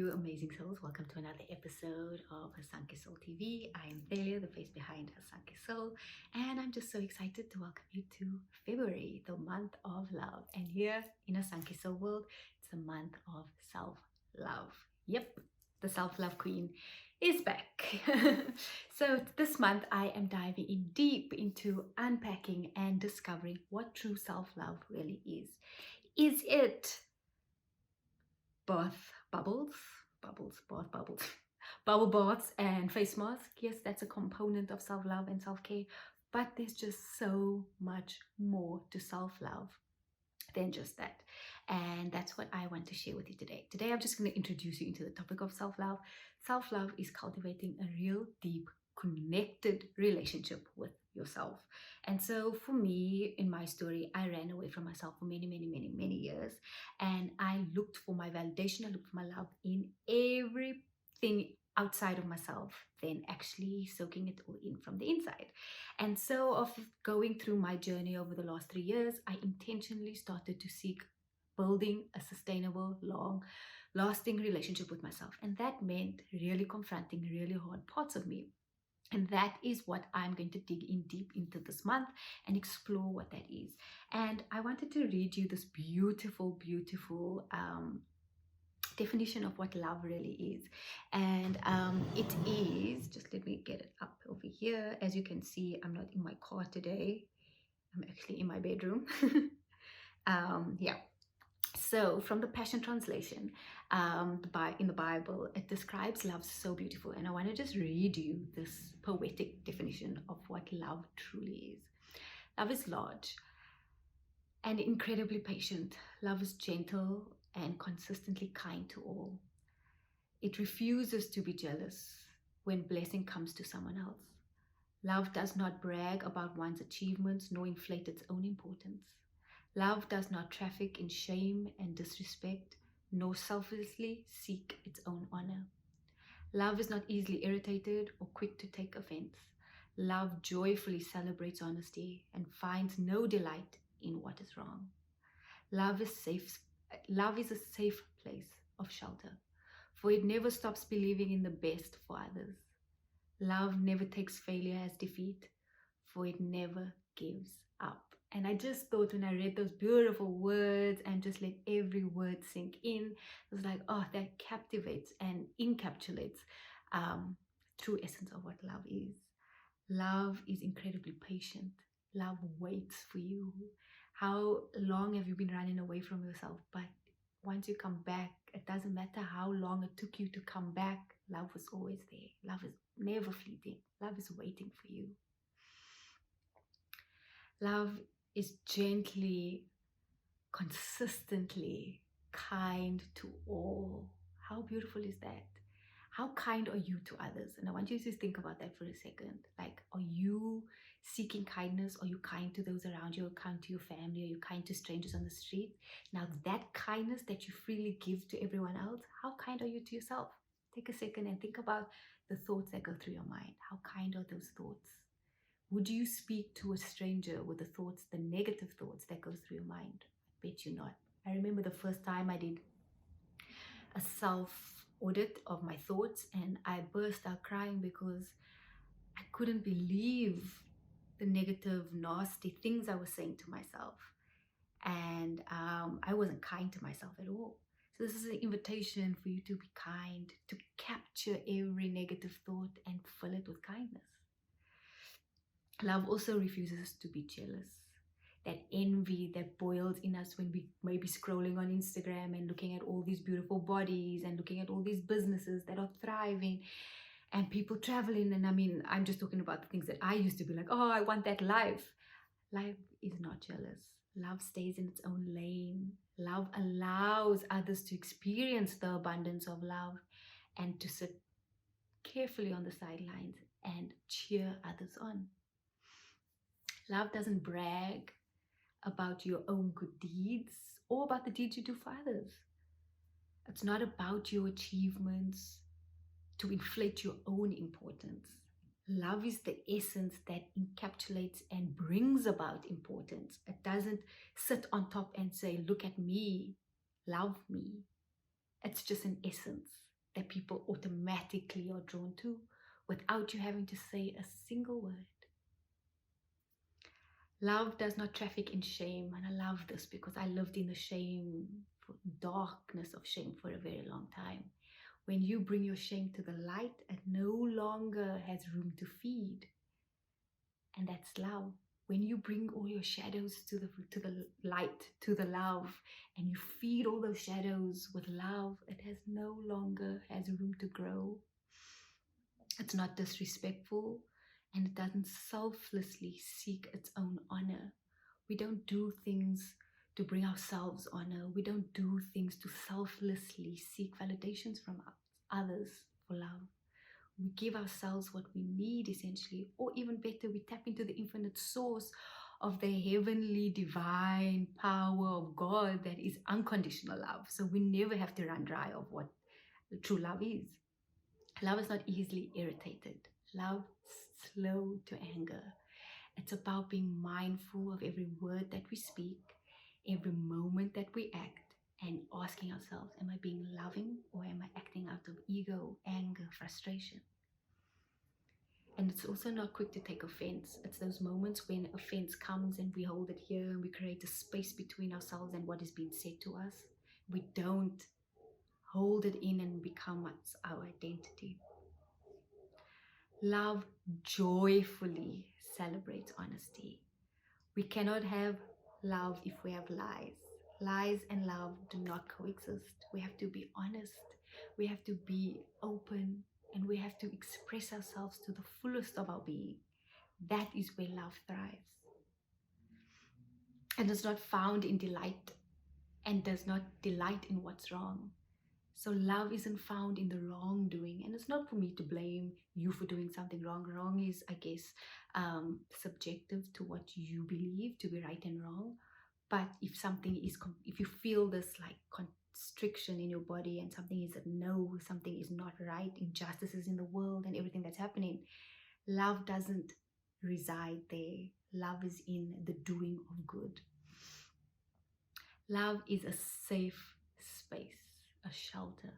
Hello, amazing souls. Welcome to another episode of Sunkissedsoul TV. I am Thalea, the face behind Sunkissedsoul, and I'm just so excited to welcome you to February, the month of love. And here in a Sunkissedsoul world, it's the month of self-love. Yep, the self-love queen is back. So this month, I am diving in deep into unpacking and discovering what true self-love really is. Is it bath bubbles, bath bubbles, bubble baths and face masks? Yes, that's a component of self-love and self-care, but there's just so much more to self-love than just that. And that's what I want to share with you today. Today, I'm just going to introduce you into the topic of self-love. Self-love is cultivating a real, deep, connected relationship with yourself. And so for me, in my story, I ran away from myself for many years, and I looked for my validation, I looked for my love in everything outside of myself, then actually soaking it all in from the inside. And so of going through my journey over the last 3 years, I intentionally started to seek building a sustainable, long lasting relationship with myself. And that meant really confronting really hard parts of me. And that is what I'm going to dig in deep into this month and explore what that is. And I wanted to read you this beautiful definition of what love really is. And it is, just let me get it up over here. As you can see, I'm not in my car today. I'm actually in my bedroom. Yeah. So from the Passion Translation, in the Bible, it describes love so beautiful. And I want to just read you this poetic definition of what love truly is. Love is large and incredibly patient. Love is gentle and consistently kind to all. It refuses to be jealous when blessing comes to someone else. Love does not brag about one's achievements nor inflate its own importance. Love does not traffic in shame and disrespect, nor selflessly seek its own honor. Love is not easily irritated or quick to take offense. Love joyfully celebrates honesty and finds no delight in what is wrong. Love is a safe place of shelter, for it never stops believing in the best for others. Love never takes failure as defeat, for it never gives up. And I just thought when I read those beautiful words and just let every word sink in, it was like, oh, that captivates and encapsulates true essence of what love is. Love is incredibly patient. Love waits for you. How long have you been running away from yourself? But once you come back, it doesn't matter how long it took you to come back. Love was always there. Love is never fleeting. Love is waiting for you. Love is gently, consistently kind to all. How beautiful is that? How kind are you to others? And I want you to think about that for a second. Like, are you seeking kindness? Are you kind to those around you? Are you kind to your family? Are you kind to strangers on the street? Now, that kindness that you freely give to everyone else, how kind are you to yourself? Take a second and think about the thoughts that go through your mind. How kind are those thoughts? Would you speak to a stranger with the thoughts, the negative thoughts that go through your mind? I bet you not. I remember the first time I did a self-audit of my thoughts, and I burst out crying because I couldn't believe the negative, nasty things I was saying to myself. And I wasn't kind to myself at all. So this is an invitation for you to be kind, to capture every negative thought and fill it with kindness. Love also refuses to be jealous. That envy that boils in us when we may be scrolling on Instagram and looking at all these beautiful bodies and looking at all these businesses that are thriving and people traveling. And I mean, I'm just talking about the things that I used to be like, oh, I want that life. Life is not jealous. Love stays in its own lane. Love allows others to experience the abundance of love and to sit carefully on the sidelines and cheer others on. Love doesn't brag about your own good deeds or about the deeds you do for others. It's not about your achievements to inflate your own importance. Love is the essence that encapsulates and brings about importance. It doesn't sit on top and say, look at me, love me. It's just an essence. that people automatically are drawn to without you having to say a single word. Love does not traffic in shame, and I love this because I lived in the shame, darkness of shame for a very long time. When you bring your shame to the light, it no longer has room to feed, and that's love. When you bring all your shadows to the light, to the love, and you feed all those shadows with love, it has no longer has room to grow. It's not disrespectful, and it doesn't selflessly seek its own honor. We don't do things to bring ourselves honor. We don't do things to selflessly seek validations from others for love. We give ourselves what we need, essentially, or even better, we tap into the infinite source of the heavenly divine power of God that is unconditional love. So we never have to run dry of what true love is. Love is not easily irritated. Love is slow to anger. It's about being mindful of every word that we speak, every moment that we act, and asking ourselves, am I being loving or am I acting out of ego, anger, frustration? And it's also not quick to take offense. It's those moments when offense comes and we hold it here and we create a space between ourselves and what is being said to us. We don't hold it in and become our identity. Love joyfully celebrates honesty. We cannot have love if we have lies. Lies and love do not coexist. We have to be honest. We have to be open, and we have to express ourselves to the fullest of our being. That is where love thrives. And is not found in delight, and does not delight in what's wrong. So love isn't found in the wrongdoing, and it's not for me to blame you for doing something wrong. Wrong is, I guess, subjective to what you believe to be right and wrong. But if something is, if you feel this like constriction in your body, and something is a no, something is not right, injustices in the world and everything that's happening, love doesn't reside there. Love is in the doing of good. Love is a safe space, a shelter.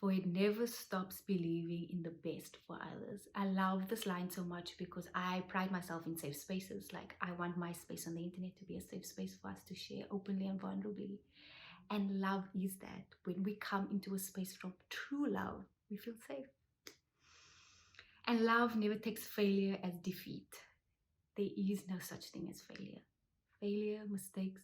For it never stops believing in the best for others. I love this line so much because I pride myself in safe spaces. Like, I want my space on the internet to be a safe space for us to share openly and vulnerably. And love is that. When we come into a space from true love, we feel safe. And love never takes failure as defeat. There is no such thing as failure. Failure, mistakes,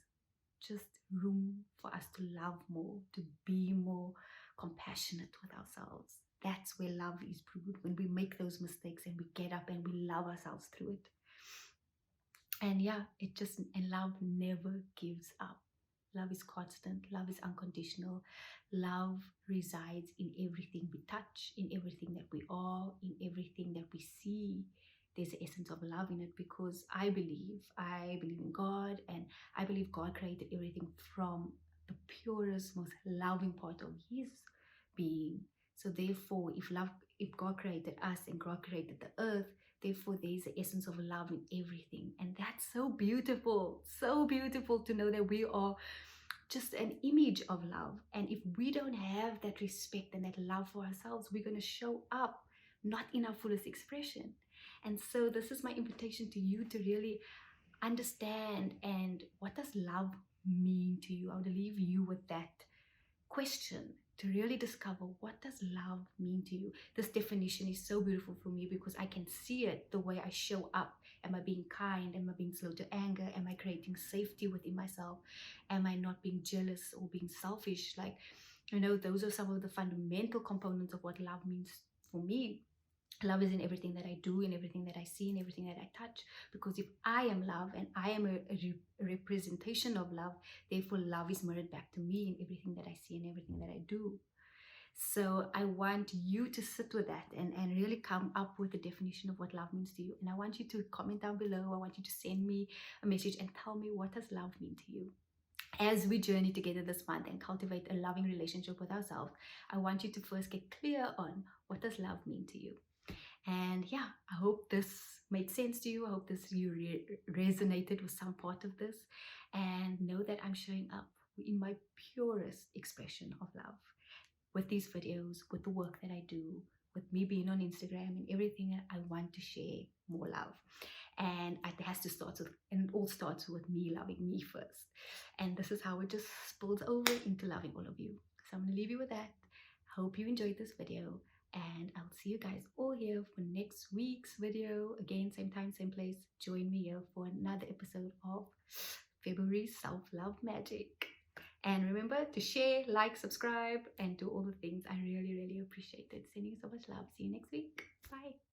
just room for us to love more, to be more compassionate with ourselves. That's where love is brewed, when we make those mistakes and we get up and we love ourselves through it. And yeah, and love never gives up. Love is constant. Love is unconditional. Love resides in everything we touch, in everything that we are, in everything that we see. There's the essence of love in it, because I believe in God, and I believe God created everything from the purest, most loving part of His being. So therefore, if God created us and God created the earth, therefore there is the essence of love in everything. And that's so beautiful to know that we are just an image of love. And if we don't have that respect and that love for ourselves, we're going to show up not in our fullest expression. And so this is my invitation to you to really understand, and what does love mean to you? I would leave you with that question, to really discover, what does love mean to you? This definition is so beautiful for me because I can see it the way I show up. Am I being kind? Am I being slow to anger? Am I creating safety within myself? Am I not being jealous or being selfish? Like, those are some of the fundamental components of what love means for me. Love is in everything that I do, in everything that I see, in everything that I touch. Because if I am love and I am a representation of love, therefore love is mirrored back to me in everything that I see and everything that I do. So I want you to sit with that and really come up with a definition of what love means to you. And I want you to comment down below. I want you to send me a message and tell me, what does love mean to you? As we journey together this month and cultivate a loving relationship with ourselves, I want you to first get clear on, what does love mean to you? And yeah, I hope this made sense to you. I hope you resonated with some part of this, and know that I'm showing up in my purest expression of love. with these videos, with the work that I do, with me being on Instagram and everything. I want to share more love. And it has to start with, and it all starts with me loving me first. And this is how it just spills over into loving all of you. So I'm going to leave you with that. Hope you enjoyed this video, and I'll see you guys all here for next week's video. Again, same time, same place. Join me here for another episode of February Self-Love Magic. And remember to share, like, subscribe, and do all the things. I really, really appreciate it. Sending you so much love. See you next week. Bye.